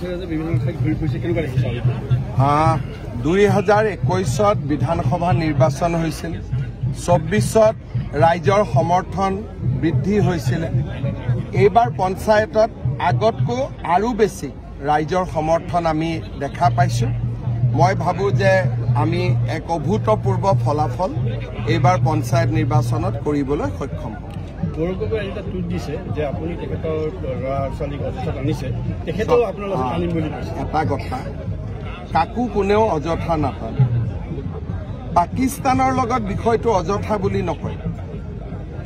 2021 বিধানসভা নিৰ্বাচন হৈছিল 24 ৰাইজৰ সমৰ্থন বৃদ্ধি হৈছিল এইবাৰ পঞ্চায়তত আগতকৈ আৰু বেছি ৰাইজৰ সমৰ্থন আমি দেখা পাইছো মই ভাবো যে আমি এক অভূতপূৰ্ব ফলাফল এইবাৰ পঞ্চায়ত নিৰ্বাচনত কৰিবলৈ সক্ষম হ'ম গৌৰৱগগৈ এটা টুইট দিছে যে আপুনি তেখেতৰ ল'ৰা-ছোৱালীক অযথাত আনিছে তেখেতেও আপোনাৰ লগত আনিম বুলি কৈছে এটা কথা কাকো কোনেও অযথা নাপালে পাকিস্তানৰ লগত বিষয়টো অযথা বুলি নকয়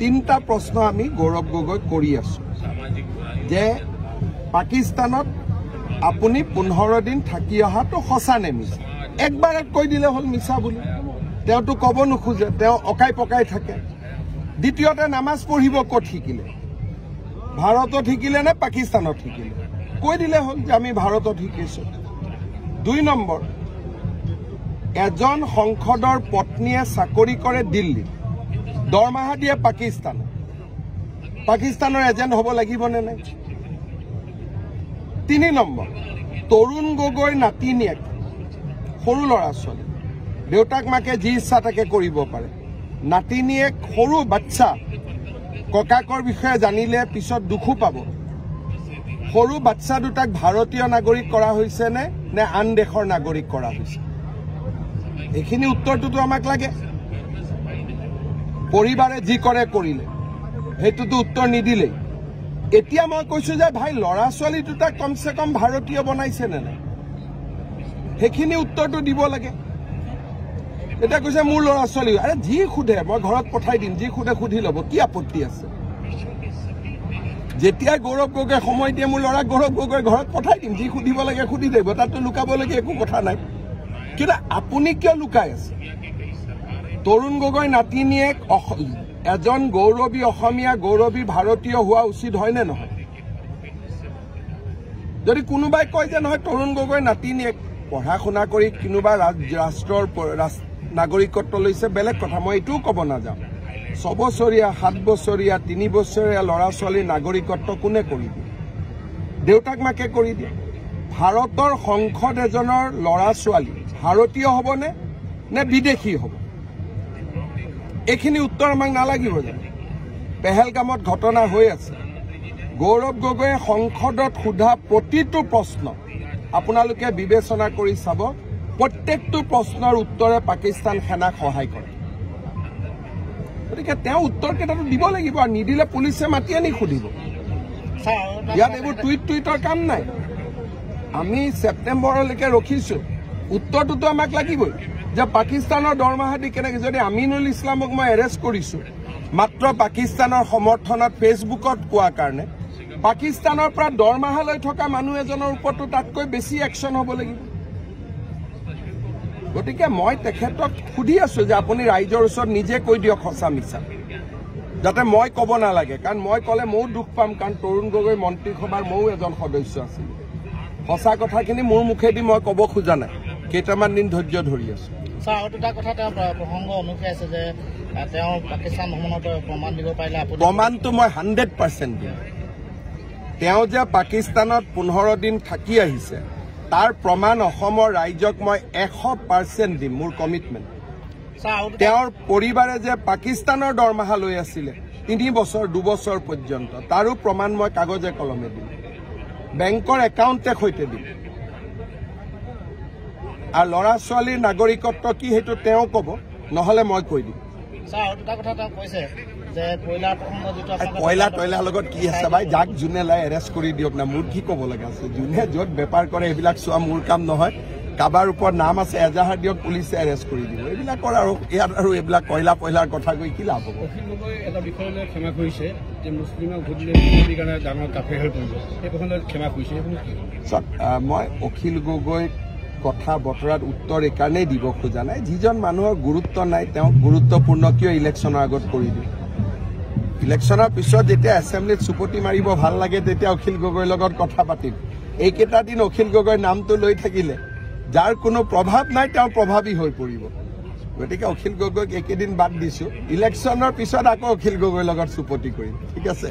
তিনিটা প্ৰশ্ন আমি গৌৰৱ গগৈ কৰি আছো যে পাকিস্তানত আপুনি 15 দিন থাকি অহাটো সঁচা নে মিছা একবাৰত কৈ দিলে হ'ল মিছা বুলি তেওঁটো ক'ব নোখোজে তেওঁ অকাই পকাই থাকে দ্বিতীয়তে নামাজ পঢ়িব ক'ত শিকিলে ভাৰতত শিকিলে নে পাকিস্তানত শিকিলে কৈ দিলে হ'ল যে আমি ভাৰতত শিকিছো 2 নম্বৰ এজন সংসদৰ পত্নীয়ে চাকৰি কৰে দিল্লী দৰমহা দিয়ে পাকিস্তানৰ এজেণ্ট হ'ব লাগিব নে নাই 3 নম্বৰ তৰুণ গগৈ নাতিনিয়েক সৰু ল'ৰা-ছোৱালী দেউতাক মাকে যি ইচ্ছা তাকে কৰিব পাৰে নাতিনিয়েক সৰু বাচ্চা ককাকৰ বিষয়ে জানিলে পিছত দুখো পাব সৰু বাচ্চা দুটাক ভাৰতীয় নাগৰিক কৰা হৈছে নে আন দেশৰ নাগৰিক কৰা হৈছে এইখিনি উত্তৰটোতো আমাক লাগে পৰিবাৰে যি কৰে কৰিলে হেতুটো উত্তৰ নিদিলে এতিয়া মই কৈছো যে ভাই ল'ৰা-ছোৱালী দুটা কমসে কম ভাৰতীয় বনাইছে নে নাই হেখিনি উত্তৰটো দিব লাগে এটা কৈছে মোৰ ল'ৰা-ছোৱালী আৰে যি খুদে মই ঘৰত পঠাই দিম যি খুদে খুধি ল'ব কি আপত্তি আছে যেতিয়া গৌৰৱ গগৈ সময় দিয়ে মোৰ ল'ৰা গৌৰৱ গগৈ ঘৰত পঠাই দিম যি খুদিব লাগে খুদি দিব তাতো লুকাবলগীয়া একো কথা নাই কিন্তু আপুনি কিয় লুকাই আছে তৰুণ গগৈ নাতিনিয়েক এজন গৌৰৱী অসমীয়া গৌৰৱী ভাৰতীয় হোৱা উচিত হয় নে নহয় যদি কোনোবাই কয় যে নহয় তৰুণ গগৈ নাতিনিয়েক পঢ়া শুনা কৰি কোনোবা ৰাষ্ট্ৰৰ নাগৰিকত্ব লৈছে বেলেগ কথা মই এইটোও ক'ব নাযাওঁ 6 বছৰীয়া 7 বছৰীয়া 3 বছৰীয়া ল'ৰা-ছোৱালীৰ নাগৰিকত্ব কোনে কৰি দিয়ে দেউতাক মাকে কৰি দিয়ে ভাৰতৰ সংসদ এজনৰ ল'ৰা-ছোৱালী ভাৰতীয় হ'বনে নে বিদেশী হ'ব এইখিনি উত্তৰ আমাক নালাগিব জানো পেহেলগামত ঘটনা হৈ আছে গৌৰৱ গগৈয়ে সংসদত সোধা প্ৰতিটো প্ৰশ্ন আপোনালোকে বিবেচনা কৰি চাব প্ৰত্যেকটো প্ৰশ্নৰ উত্তৰে পাকিস্তান সেনাক সহায় কৰে গতিকে তেওঁ উত্তৰ কেইটাটো দিব লাগিব আৰু নিদিলে পুলিচে মাতি আনি সুধিব ইয়াত এইবোৰ টুইটৰ কাম নাই আমি ছেপ্টেম্বৰলৈকে ৰখিছো উত্তৰটোতো আমাক লাগিবই যে পাকিস্তানৰ দৰমহা দি কেনেকৈ যদি আমিনুল ইছলামক মই এৰেষ্ট কৰিছো মাত্ৰ পাকিস্তানৰ সমৰ্থনত ফেচবুকত কোৱা কাৰণে পাকিস্তানৰ পৰা দৰমহা লৈ থকা মানুহ এজনৰ ওপৰতো তাতকৈ বেছি একশ্যন হ'ব লাগিব গতিকে মই তেখেতক সুধি আছো যে আপুনি ৰাইজৰ ওচৰত নিজে কৈ দিয়ক সঁচা মিছা যাতে মই ক'ব নালাগে কাৰণ মই ক'লে ময়ো দুখ পাম কাৰণ তৰুণ গগৈ মন্ত্ৰীসভাৰ ময়ো এজন সদস্য আছিল সঁচা কথাখিনি মোৰ মুখেদি মই ক'ব খোজা নাই কেইটামান দিন ধৈৰ্য ধৰি আছো স্যাৰ আৰু এটা কথা তেওঁ প্ৰসংগ অনুসৰি আছে যে তেওঁ পাকিস্তান ভ্ৰমণত প্ৰমাণ দিব পাৰিলে আপুনি প্ৰমাণটো মই 100% দিম তেওঁ যে পাকিস্তানত 15 দিন থাকি আহিছে তাৰ প্ৰমাণ অসমৰ ৰাইজক মই 100% দিম মোৰ কমিটমেণ্ট তেওঁৰ পৰিবাৰে যে পাকিস্তানৰ দৰমহা লৈ আছিলে 3 বছৰ 2 বছৰ পৰ্যন্ত তাৰো প্ৰমাণ মই কাগজে কলমে দিম বেংকৰ একাউণ্টে সৈতে দিম আৰু ল'ৰা-ছোৱালীৰ নাগৰিকত্ব কি সেইটো তেওঁ ক'ব নহ'লে মই কৈ দিম স্যাৰ আৰু এটা কথা তেওঁ কৈছে যে কয়লাৰ প্ৰসংগ যিটো কয়লাৰ লগত কি আছে ভাই যাক যোনে লাই এৰেষ্ট কৰি দিয়ক না মোৰ কি ক'ব লগা আছে যোনে য'ত বেপাৰ কৰে এইবিলাক চোৱা মোৰ কাম নহয় কাৰোবাৰ ওপৰত নাম আছে এজাহাৰ দিয়ক পুলিচে এৰেষ্ট কৰি দিব এইবিলাকৰ আৰু ইয়াত আৰু এইবিলাক কয়লাৰ কথা কৈ কি লাভ হ'ব অখিল গগৈ এটা বিষয় লৈ ক্ষমা কৰিছে যে মুছলিমক ভোট দিলে বিজেপিৰ কাৰণে ডাঙৰ কাফেৰ হৈ পৰিব সেই প্ৰসংগত ক্ষমা কৰিছে মই অখিল গগৈ কথা বতৰাত উত্তৰ এইকাৰণেই দিব খোজা নাই যিজন মানুহৰ গুৰুত্ব নাই তেওঁক গুৰুত্বপূৰ্ণ কিয় ইলেকশ্যনৰ আগত কৰি দিয়ে ইলেকশ্যনৰ পিছত যেতিয়া এছেম্বলিত চুপতি মাৰিব ভাল লাগে তেতিয়া অখিল গগৈৰ লগত কথা পাতিম এইকেইটা দিন অখিল গগৈৰ নামটো লৈ থাকিলে যাৰ কোনো প্ৰভাৱ নাই তেওঁ প্ৰভাৱী হৈ পৰিব গতিকে অখিল গগৈক একেদিন বাদ দিছো ইলেকশ্যনৰ পিছত আকৌ অখিল গগৈৰ লগত চুপতি কৰিম ঠিক আছে